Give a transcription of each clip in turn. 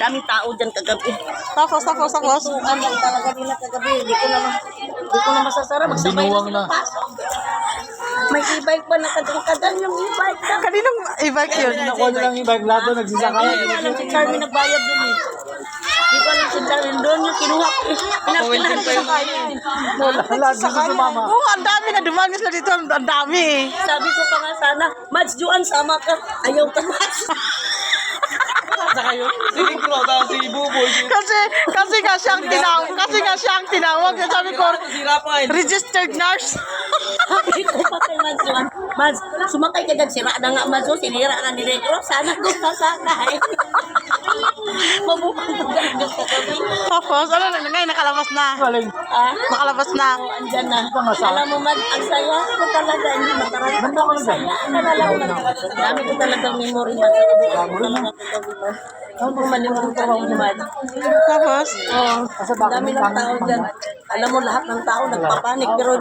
Daming tao dyan kagabi. Tapos. Tuan lang talaga nila kagabi. Hindi ko na masasara. Magsabay na sila pasok. May e-bike pa nakadang yung e-bike na. Kaninong e-bike yun? Ako na lang yung bike lahat doon, nagsisakay. Hindi ko alam si Charmy nagbayad dun eh. Hindi ko alam si Charmy doon yung kinuha ko. Pinakinahan ko sa kanya. Lahat dito sumama. Oo, ang dami na dumaan sila dito. Ang dami. Sabi ko pa nga sana, Mads Juan, sama ka. Ayaw ka, Mads. Saka yun, si Negro, tapos si Buboy. Kasi nga siyang tinawag. Sabi ko, registered nurse. Sabi ko pa kay Mads Juan, Mads, sumakay ka dyan. Sira na nga, Mads. Sinira na ni Negro. Sana ko sasakay. Mabukang pagdagang sa kami. Tapos, ano na ngayon, nakalabas na. Ah? Nakalabas na. Oo, andyan na. Alam mo, Mads, ang saya ko talaga. Hindi matarang ako saya. Dami ko talagang memory, Mads. Talaga ko kagabi, Mads. Ano pong malimutan ko, Mads? Tapos, Oo. Ang dami ng tao dyan. Alam mo, lahat ng tao nagpapanik. Pero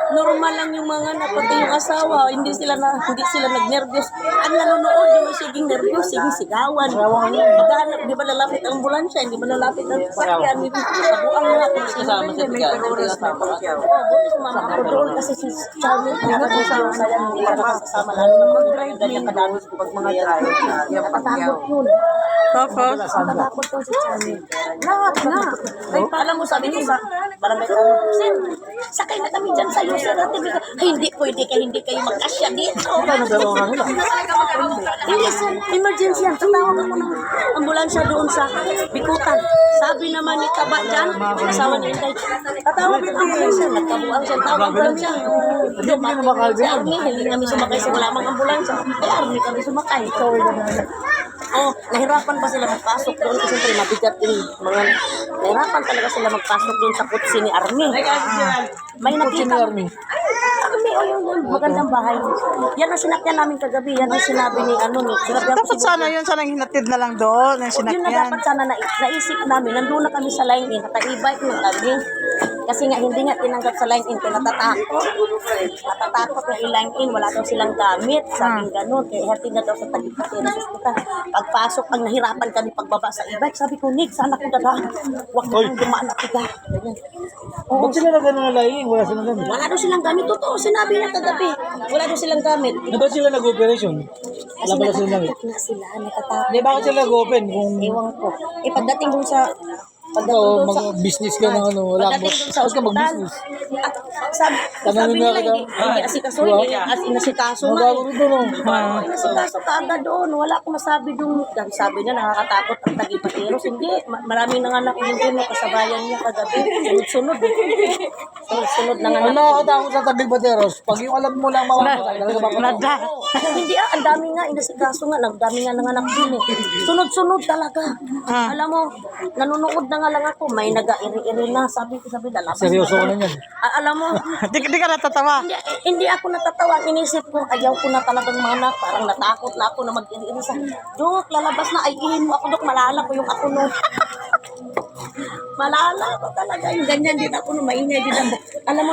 normal lang yung mga pati yung asawa. Hindi sila nag-nervyos. Ang nanonood yung siging nervyos, siging sigawan. Maghanap, di ba lalapit ang ambulansya? Hindi ba lalapit ang sasakyan? Sabuang nga. Kasama si Tiga. Oo, buti sumama ako doon kasi si Charmy. Kasama lalo na mag-drive. Ganyan kadami pag mga drive. Nakatakot yun. tapos, Nakatakot to si Charmy. Lahat na. Ay, alam mo, sabi niya sa barangay ko, Sir, sakay na kami dyan sa iyo, Sir. Ay, hindi pwede hindi kayo magkasya dito. Hindi, Sir, emergency yan. Tatawag ako ng ambulansya doon sa Bikutan. Sabi naman ni Kaba dyan, asawa ni Inday, tatawag ng ambulansya. Nagkabuang siya, tawag lang siya. Si Army, hindi kami sumakay sa wala mang ambulansya. Ay, Army kami sumakay. Oh, nahirapan pa sila magpasok doon kasi siyempre mabigat din mga nahirapan talaga sila magpasok doon sa kutsi ni Army. May nakita Army o yung magandang bahay. Yan ang sinakyan namin kagabi. Yan ang sinabi ni dapat sana yun, sana hinatid na lang doon, yung yun na sinakyan. dapat sana naisip namin. Nandun na kami sa line-in. Naka-e-bike ng kami. Kasi nga hindi nga tinanggap sa line-in. Kaya natatakot na i-line-in. Wala daw silang gamit. Sabing ganun. Kaya hatid na daw sa Tagipatero sa hospital. Pagpasok, ang nahirapan kami pagbaba sa e-bike. Sabi ko, Nick, sana ko dadaan. Huwag na kang dumaan at tiga. Ba't sila na gano'n na laing? Wala silang gamit. Wala daw silang gamit. Totoo, sinabi na kagabi. Wala daw silang gamit. Ba't sila nag-operation? Wala pala silang gamit. Natatakot na sila. Natatakot. Hindi, bakit sila nag-open? Kung Ewan ko. Pagdating dun sa ikaw, mag-business ka ng ano, wala pagdating dun sa ka ospital, mag-business. sabi Tanungin nila, nga kita. hindi asikaso, inasikaso nga. Magawa rin doon. Inasikaso ka agad doon. Wala akong masabi doon. Sabi niya, nakakatakot ang Tagipateros. Hindi, maraming nanganak yun din. Kasabayan niya kagabi. Sunod. Sunod na Ang nganak. nakakatakot sa Taguig Bateros, pag yung alam mo lang mawawala, talaga Nada. Hindi ang dami nga, inasikaso nga, dami nga nanganak din eh. Sunod-sunod talaga. Alam mo, nanonood na nga lang ako, may naga-iri-iri na. Sabi ko, lalabas. Seryoso ka na yan. Alam mo, Di ka natatawa. hindi ako natatawa. Inisip ko, ayaw ko na talagang manak. Parang natakot na ako na mag-iri-iri sa, Dok, lalabas na, ay ihin mo ako, Dok, malala ko yung ako no. Malala ko talaga. Yung ganyan din ako no, maingay din ako. Alam mo,